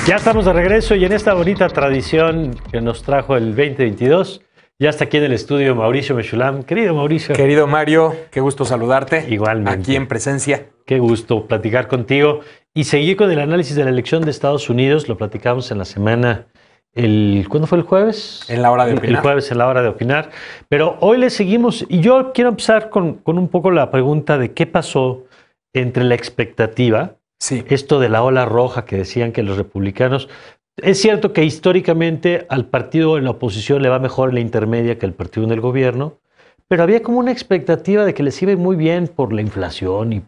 Ya estamos de regreso y en esta bonita tradición que nos trajo el 2022, ya está aquí en el estudio Mauricio Mechulam. Querido Mauricio. Querido Mario, qué gusto saludarte. Igualmente. Aquí en presencia. Qué gusto platicar contigo y seguir con el análisis de la elección de Estados Unidos. Lo platicamos en la semana, ¿cuándo fue el jueves? En la hora de opinar. El jueves en la hora de opinar. Pero hoy le seguimos y yo quiero empezar con un poco la pregunta de qué pasó entre la expectativa, esto de la ola roja que decían que los republicanos... Es cierto que históricamente al partido en la oposición le va mejor en la intermedia que al partido en el gobierno, pero había como una expectativa de que les iba muy bien por la inflación y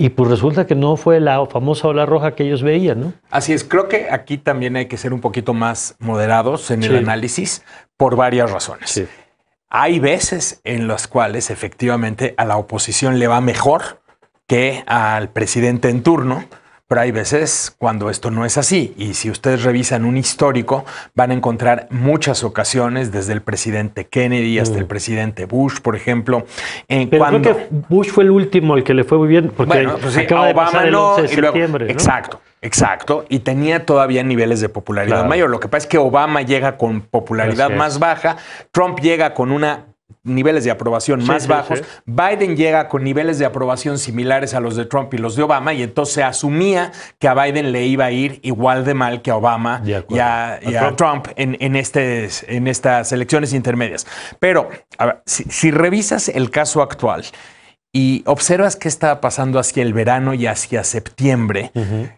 pues resulta que no fue la famosa ola roja que ellos veían, ¿no? Así es, creo que aquí también hay que ser un poquito más moderados en el análisis por varias razones. Sí. Hay veces en las cuales efectivamente a la oposición le va mejor que al presidente en turno, pero hay veces cuando esto no es así. Y si ustedes revisan un histórico, van a encontrar muchas ocasiones, desde el presidente Kennedy hasta el presidente Bush, por ejemplo. Pero creo que Bush fue el último, el que le fue muy bien, porque bueno, pues sí, acaba de pasar el 11 de septiembre. Luego, ¿no? Exacto. Y tenía todavía niveles de popularidad mayor. Lo que pasa es que Obama llega con popularidad más baja, Trump llega con niveles de aprobación más bajos. Biden llega con niveles de aprobación similares a los de Trump y los de Obama, y entonces se asumía que a Biden le iba a ir igual de mal que a Obama y a Trump en estas elecciones intermedias. Pero a ver, si revisas el caso actual y observas qué estaba pasando hacia el verano y hacia septiembre,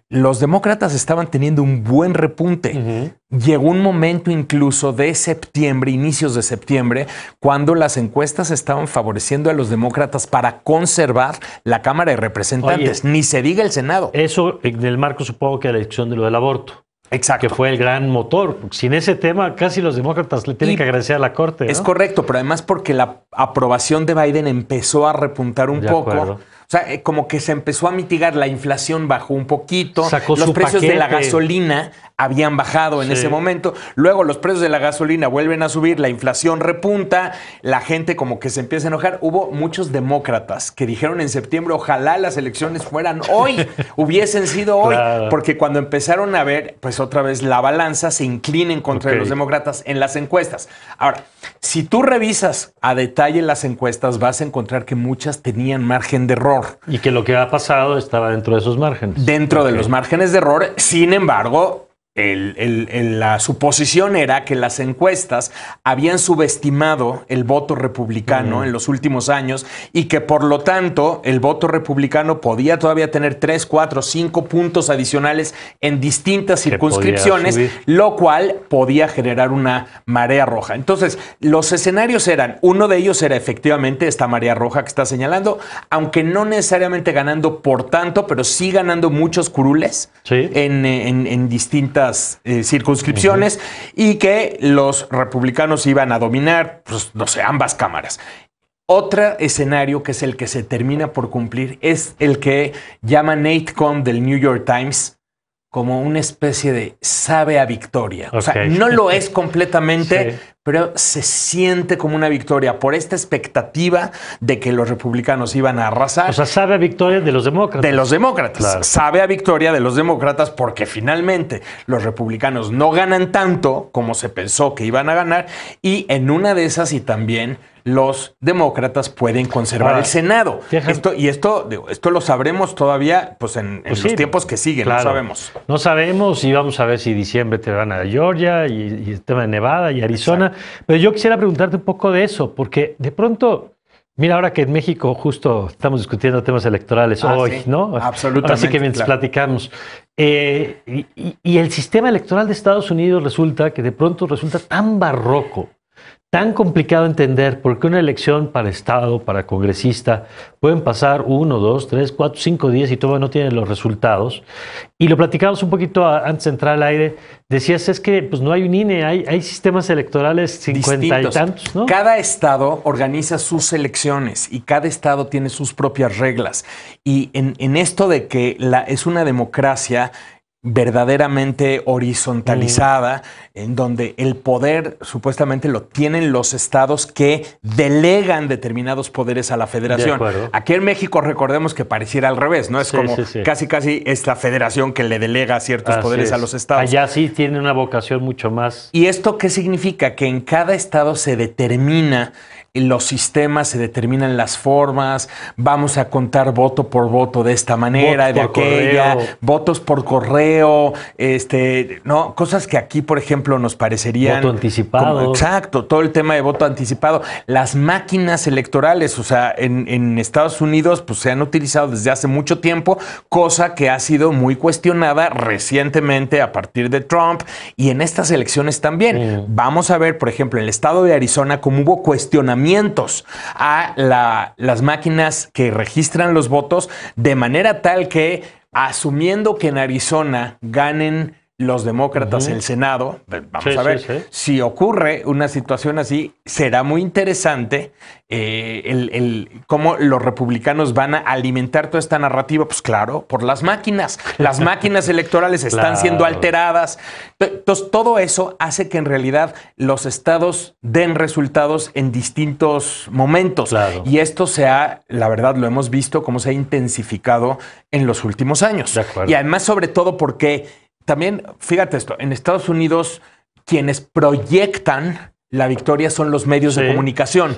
los demócratas estaban teniendo un buen repunte. Llegó un momento incluso de septiembre, inicios de septiembre, cuando las encuestas estaban favoreciendo a los demócratas para conservar la Cámara de Representantes. Oye, ni se diga el Senado. Eso en el marco, supongo, que la elección de lo del aborto. Exacto. Que fue el gran motor. Sin ese tema, casi los demócratas le tienen que agradecer a la Corte, ¿no? Es correcto, pero además porque la aprobación de Biden empezó a repuntar un poco. Acuerdo. O sea, como que se empezó a mitigar, la inflación bajó un poquito. Los precios de la gasolina habían bajado en ese momento. Luego los precios de la gasolina vuelven a subir, la inflación repunta, la gente como que se empieza a enojar. Hubo muchos demócratas que dijeron en septiembre, ojalá las elecciones fueran hoy, hubiesen sido hoy, porque cuando empezaron a ver, pues otra vez la balanza se inclina en contra de los demócratas en las encuestas. Ahora, si tú revisas a detalle las encuestas, vas a encontrar que muchas tenían margen de error. Y que lo que ha pasado estaba dentro de esos márgenes. Dentro de los márgenes de error, sin embargo... La suposición era que las encuestas habían subestimado el voto republicano en los últimos años y que por lo tanto el voto republicano podía todavía tener 3, 4, 5 puntos adicionales en distintas circunscripciones, lo cual podía generar una marea roja. Entonces, los escenarios eran, uno de ellos era efectivamente esta marea roja que está señalando, aunque no necesariamente ganando por tanto, pero sí ganando muchos curules en distintas circunscripciones y que los republicanos iban a dominar, pues, no sé, ambas cámaras. Otro escenario que es el que se termina por cumplir es el que llama Nate Cohn del New York Times como una especie de sabe a victoria. O sea, no lo es completamente, pero se siente como una victoria por esta expectativa de que los republicanos iban a arrasar. O sea, sabe a victoria de los demócratas. De los demócratas. Claro. Sabe a victoria de los demócratas porque finalmente los republicanos no ganan tanto como se pensó que iban a ganar, y en una de esas y también los demócratas pueden conservar el Senado. Esto lo sabremos todavía pues en los tiempos que siguen, no sabemos. No sabemos y vamos a ver si diciembre te van a Georgia y el tema de Nevada y Arizona. Exacto. Pero yo quisiera preguntarte un poco de eso, porque de pronto, mira, ahora que en México justo estamos discutiendo temas electorales hoy, ¿no? Absolutamente. Así que mientras platicamos. Y el sistema electoral de Estados Unidos resulta tan barroco, tan complicado de entender, porque una elección para Estado, para congresista, pueden pasar 1, 2, 3, 4, 5 días y todavía no tienen los resultados. Y lo platicamos un poquito antes de entrar al aire. Decías, es que pues no hay un INE, hay sistemas electorales 50 distintos y tantos, ¿no? Cada estado organiza sus elecciones y cada estado tiene sus propias reglas. Y en esto de que es una democracia, verdaderamente horizontalizada, en donde el poder supuestamente lo tienen los estados que delegan determinados poderes a la federación. Aquí en México recordemos que pareciera al revés, ¿no? Es como casi esta federación que le delega ciertos poderes a los estados. Allá sí tiene una vocación mucho más. ¿Y esto qué significa? Que en cada estado se determina los sistemas, se determinan las formas, vamos a contar voto por voto de esta manera, de aquella, votos por correo, no, cosas que aquí, por ejemplo, nos parecerían... Voto anticipado. Exacto, todo el tema de voto anticipado. Las máquinas electorales, o sea, en Estados Unidos, pues se han utilizado desde hace mucho tiempo, cosa que ha sido muy cuestionada recientemente a partir de Trump, y en estas elecciones también. Vamos a ver, por ejemplo, en el estado de Arizona, cómo hubo cuestionamientos a las máquinas que registran los votos, de manera tal que, asumiendo que en Arizona ganen los demócratas el Senado, vamos a ver, si ocurre una situación así, será muy interesante cómo los republicanos van a alimentar toda esta narrativa. Pues claro, por las máquinas. Las máquinas electorales están siendo alteradas. Entonces, todo eso hace que en realidad los estados den resultados en distintos momentos. Y esto la verdad, lo hemos visto cómo se ha intensificado en los últimos años. Y además, sobre todo porque también, fíjate esto, en Estados Unidos quienes proyectan la victoria son los medios de comunicación.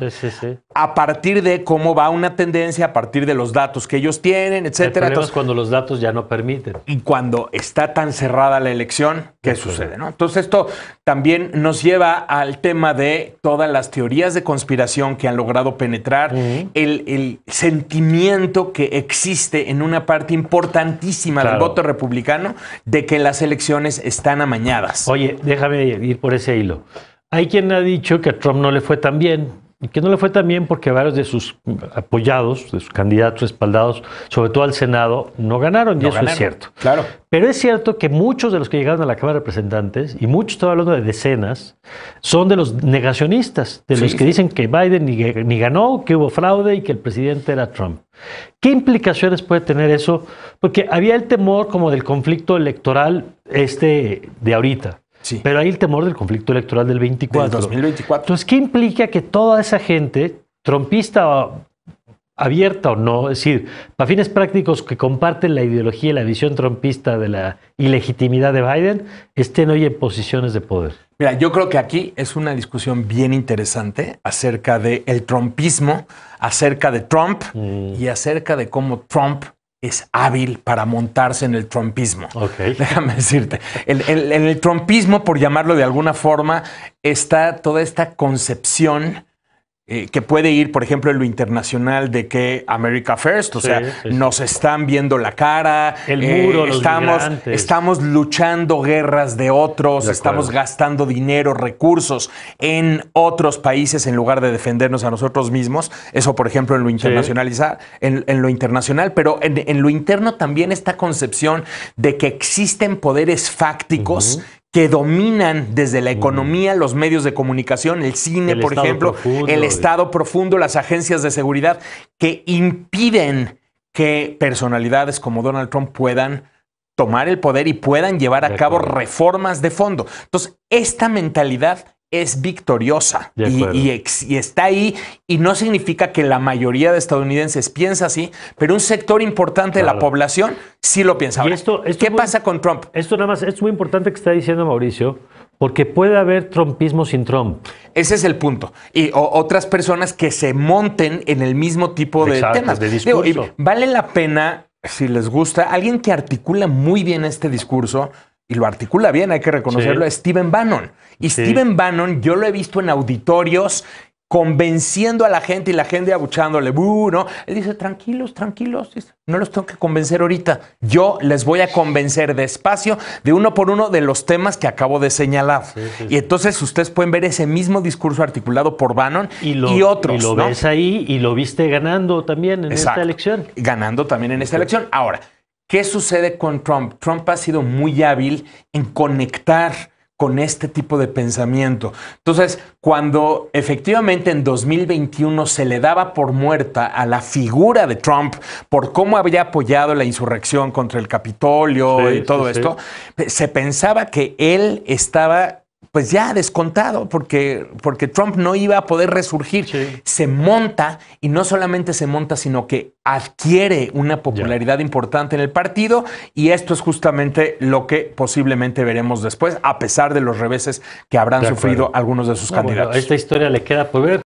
A partir de cómo va una tendencia, a partir de los datos que ellos tienen, etcétera. El problema es cuando los datos ya no permiten. Y cuando está tan cerrada la elección, ¿qué sucede, no? Entonces esto también nos lleva al tema de todas las teorías de conspiración que han logrado penetrar, el sentimiento que existe en una parte importantísima del voto republicano de que las elecciones están amañadas. Oye, déjame ir por ese hilo. Hay quien ha dicho que a Trump no le fue tan bien, y que no le fue tan bien porque varios de sus apoyados, de sus candidatos respaldados, sobre todo al Senado, no ganaron, y eso es cierto. Claro. Pero es cierto que muchos de los que llegaron a la Cámara de Representantes, y muchos, estoy hablando de decenas, son de los negacionistas, de los que dicen que Biden ni ganó, que hubo fraude y que el presidente era Trump. ¿Qué implicaciones puede tener eso? Porque había el temor como del conflicto electoral de ahorita. Pero hay el temor del conflicto electoral del 24. Del 2024. Entonces, ¿qué implica que toda esa gente, trumpista abierta o no, es decir, para fines prácticos que comparten la ideología y la visión trumpista de la ilegitimidad de Biden, estén hoy en posiciones de poder? Mira, yo creo que aquí es una discusión bien interesante acerca del trumpismo, acerca de Trump y acerca de cómo Trump es hábil para montarse en el trumpismo. Déjame decirte. En el trumpismo, por llamarlo de alguna forma, está toda esta concepción que puede ir, por ejemplo, en lo internacional de que America First, o sea, nos están viendo la cara, el muro, los migrantes. Estamos luchando guerras de otros, estamos gastando dinero, recursos en otros países en lugar de defendernos a nosotros mismos. Eso, por ejemplo, en lo internacionalizar, en lo internacional, pero en lo interno también esta concepción de que existen poderes fácticos que dominan desde la economía, los medios de comunicación, el cine, por ejemplo, el Estado profundo, las agencias de seguridad, que impiden que personalidades como Donald Trump puedan tomar el poder y puedan llevar a cabo reformas de fondo. Entonces, esta mentalidad es victoriosa y está ahí, y no significa que la mayoría de estadounidenses piensa así, pero un sector importante de la población sí lo piensa. Ahora, ¿qué pasa con Trump? Esto nada más es muy importante que está diciendo Mauricio, porque puede haber trumpismo sin Trump. Ese es el punto. Y otras personas que se monten en el mismo tipo de temas. De discurso. Vale la pena, si les gusta, alguien que articula muy bien este discurso, y lo articula bien, hay que reconocerlo, es Stephen Bannon. Y Stephen Bannon, yo lo he visto en auditorios convenciendo a la gente y la gente abuchándole, ¿no? Él dice, tranquilos, no los tengo que convencer ahorita. Yo les voy a convencer despacio, de uno por uno, de los temas que acabo de señalar. Y entonces ustedes pueden ver ese mismo discurso articulado por Bannon y otros. Y lo ves ahí y lo viste ganando también en esta elección. Ganando también en esta elección. Ahora, ¿qué sucede con Trump? Trump ha sido muy hábil en conectar con este tipo de pensamiento. Entonces, cuando efectivamente en 2021 se le daba por muerta a la figura de Trump por cómo había apoyado la insurrección contra el Capitolio y todo esto, se pensaba que él estaba pues ya descontado, porque Trump no iba a poder resurgir. Se monta, y no solamente se monta, sino que adquiere una popularidad importante en el partido, y esto es justamente lo que posiblemente veremos después, a pesar de los reveses que habrán sufrido algunos de sus candidatos. Bueno, esta historia le queda por ver.